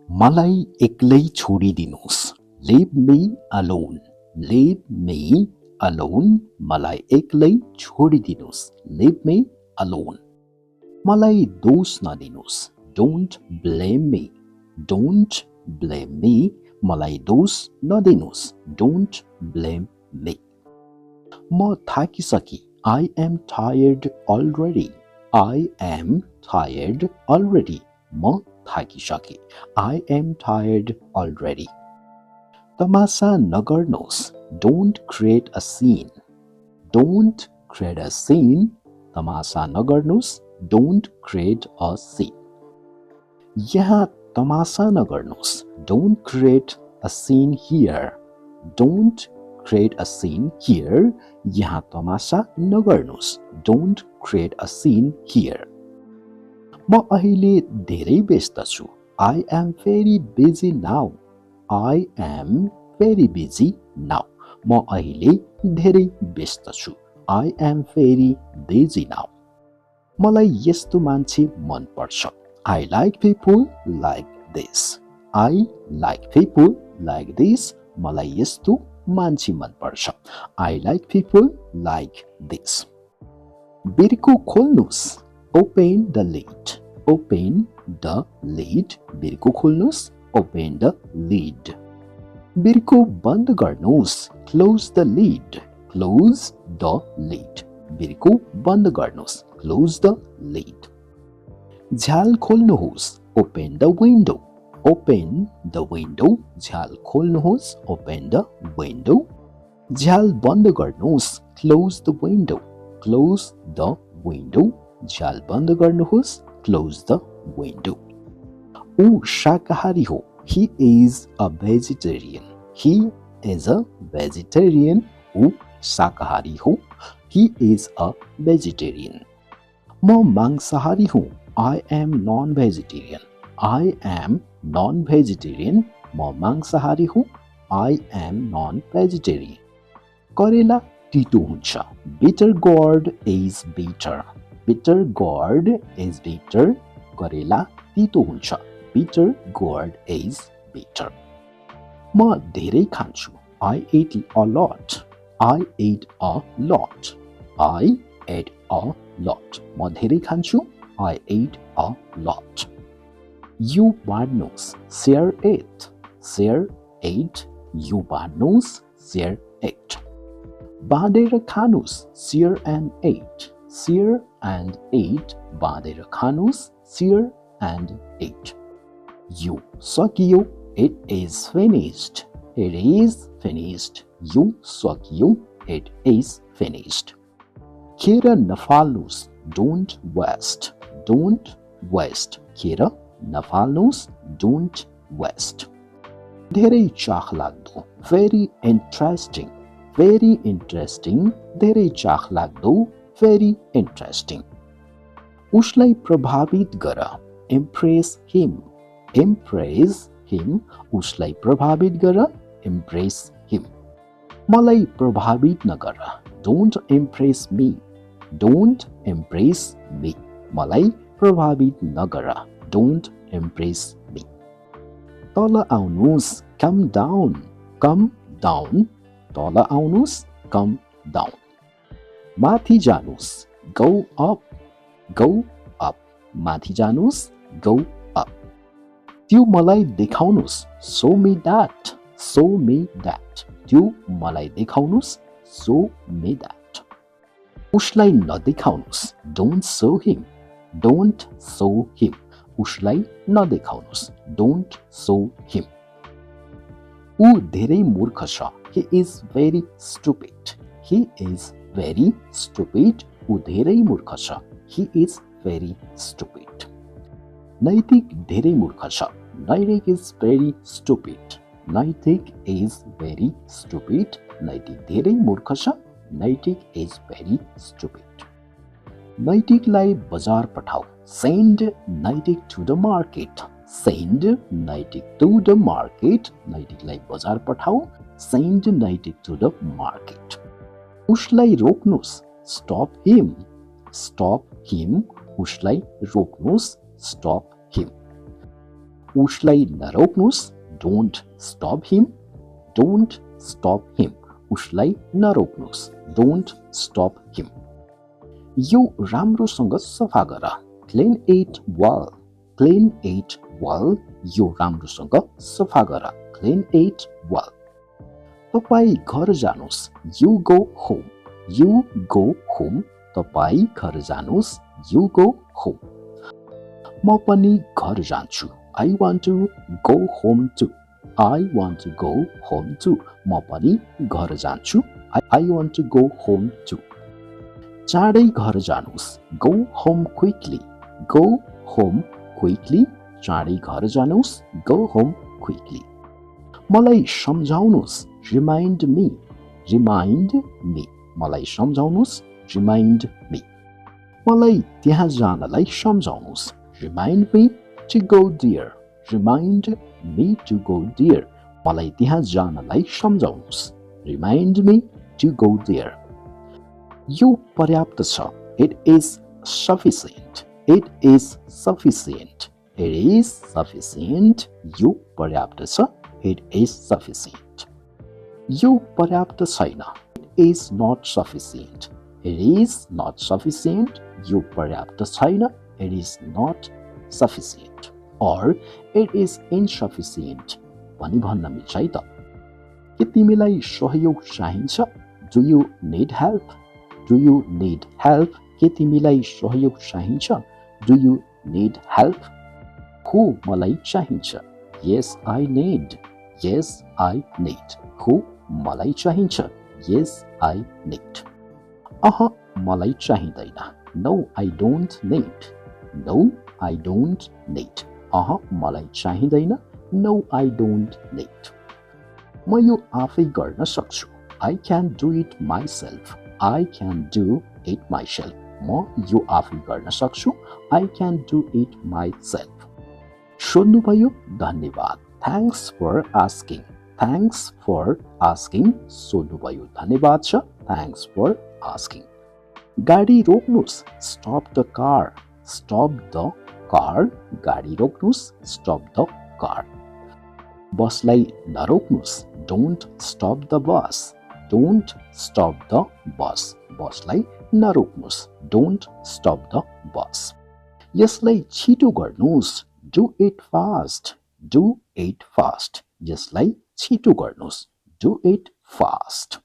मलाई एक्लै छोडिदिनुस्. Leave me alone. Leave me alone. मलाई एक्लै छोडिदिनुस्. Leave me alone. मलाई दोष नदिनुस्. Don't blame me. Don't blame me. मलाई दोष नदिनुस्. Don't blame me. म थाकिसके. I am tired already. I am tired already. म थाकिसके. I am tired already. तमासा नगर्नुहोस्. Don't create a scene. Don't create a scene. तमासा नगर्नुहोस्. Don't create a scene. यहाँ तमासा नगर्नुहोस्. Don't create a scene here. Don't create a scene here. यहाँ तमासा नगर्नुहोस्. Don't create a scene here. म अहिले धेरै व्यस्त छु. I am very busy now. I am very busy now. म अहिले धेरै व्यस्त छु. I am very busy now. मलाई यस्तो मान्छे मन पर्छ. I like people like this. I like people like this. मलाई यस्तो मान्छे मन पर्छ. I like people like this. बिर्को खोल्नुस्. Open the lid. Open the lid. बिर्को खोल्नुस्. Open the lid. बिर्को बन्द गर्नुहोस्. Close the lid. Close the lid. बिर्को बन्द गर्नुहोस्. Close the lid. झ्याल खोल्नुहोस्. Open the window. Open the window. झ्याल खोल्नुहोस्. Open the window. झ्याल बन्द गर्नुहोस्. Close the window. Close the window. झ्याल बन्द गर्नुहोस्. Close the window. ऊ शाकाहारी हो. He is a vegetarian. He is a vegetarian. ऊ शाकाहारी हो. He is a vegetarian. म मांसाहारी हूँ. I am non-vegetarian. I am non-vegetarian. म मांसाहारी हूँ. I am non-vegetarian. करेला तितो हुन्छ. Bitter gourd is bitter. Bitter gourd is bitter. करेला तितो हुन्छ. Bitter gourd is bitter. म धेरै खान्छु. I eat a lot. I eat a lot. I eat a lot. म धेरै खान्छु. I eat a lot. You बाँड्नुहोस्. Share it. Share it. You बाँड्नुहोस्. Share it. बाँडेर खानुहोस्. Share and eat. Share and eat. बाँडेर खानुहोस्. Share and eat. You सकियो. It is finished. It is finished. You सकियो. It is finished. खेर नफाल्नुहोस्. Don't waste. Don't waste. खेर नफाल्नुहोस्. Don't waste. धेरै चाखलाग्दो. Very interesting. Very interesting. धेरै चाखलाग्दो. Very interesting. उसलाई प्रभावित गर. Impress him. Impress him. उसलाई प्रभावित गर. Impress him. मलाई प्रभावित नगर. Don't impress me. Don't impress me. मलाई प्रभावित नगर. Don't impress me. तल आउनुहोस्. Come down. Come down. तल आउनुहोस्. Come down. माथि जानुहोस्. Go up. Go up. माथि जानुहोस्. Go up. त्यो मलाई देखाउनुहोस्. Show me that. Show me that. त्यो मलाई देखाउनुहोस्. Show me that. उसलाई नदेखाउनुहोस्. Don't show him. Don't show him. उसलाई नदेखाउनुहोस्. Don't show him. ऊ धेरै मूर्ख छ. He is very stupid. He is very stupid. ऊ धेरै मूर्ख छ. He is very stupid. नैतिक धेरै मूर्ख छ. नैतिक is very stupid. नैतिक is very stupid. नैतिक धेरै मूर्ख छ. नैतिक is very stupid. नैतिकलाई बजार पठाऊ. Send नैतिक to the market. Send नैतिक to the market. नैतिकलाई बजार पठाऊ. Send नैतिक to the market. उसलाई रोक्नुहोस्. Stop him. Stop him. उसलाई रोक्नुहोस्. Stop him. उसलाई नरोक्नुस्, don't stop him, don't stop him, उसलाई नरोक्नुस्, डोन्ट स्टप हिम। यो राम्रोसँग सफा गर, clean it well, clean it well, यो राम्रोसँग सफा गर, क्लिन इट वेल। तपाईं घर जानुस्, you go home, you go home, तपाईं घर जानुस्, यु गो होम। म पनि घर जान्छु, I want to go home too, I want to go home too, म पनि घर जान्छु, I want to go home too. चाँडै घर जानुस्, go home quickly, go home quickly, चाँडै घर जानुस्, गो होम क्विकली। मलाई सम्झाउनुस्, रिमाइन्ड मी, रिमाइन्ड मी, मलाई सम्झाउनुस्, रिमाइन्ड मी। मलाई त्यहाँ जानलाई सम्झाउनुस्, remind me to go there, remind me to go there, मलाई त्यहाँ जानलाई सम्झाउनुस्, remind me to go there. यो पर्याप्त छ, it is sufficient, it is sufficient, it is sufficient, यो पर्याप्त छ, इट इज सफिसिएन्ट। यो पर्याप्त छैन, it is not sufficient, it is not sufficient, यो पर्याप्त छैन, it is not sufficient. or it is insufficient पनि भन्न मिल्छ है त। के तिमीलाई सहयोग चाहिन्छ? Do you need help? Do you need help? के तिमीलाई सहयोग चाहिन्छ? Do you need help? हो मलाई चाहिन्छ। Yes, I need. Yes, I need. हो मलाई चाहिन्छ। Yes, I need. मलाई चाहिँदैन। No, I don't need. No, I don't need. मलाई चाहिँदैन। No, I don't need. म यो आफै गर्न सक्छु। I can do it myself. I can do it myself. म यो आफै गर्न सक्छु। I can do it myself. सोध्नुभयो, धन्यवाद। Thanks for asking. Thanks for asking. सोध्नुभयो, धन्यवाद छ। Thanks for asking. गाडी रोक्नुस्, stop the car. Stop the car. गाडी रोक्नुस्, stop the car. बसलाई नरोक्नुस्, don't stop the bus. Don't stop the bus. बसलाई नरोक्नुस्, don't stop the bus. यसलाई छिटो गर्नुस्, do it fast. Do it fast. यसलाई छिटो गर्नुस्, do it fast.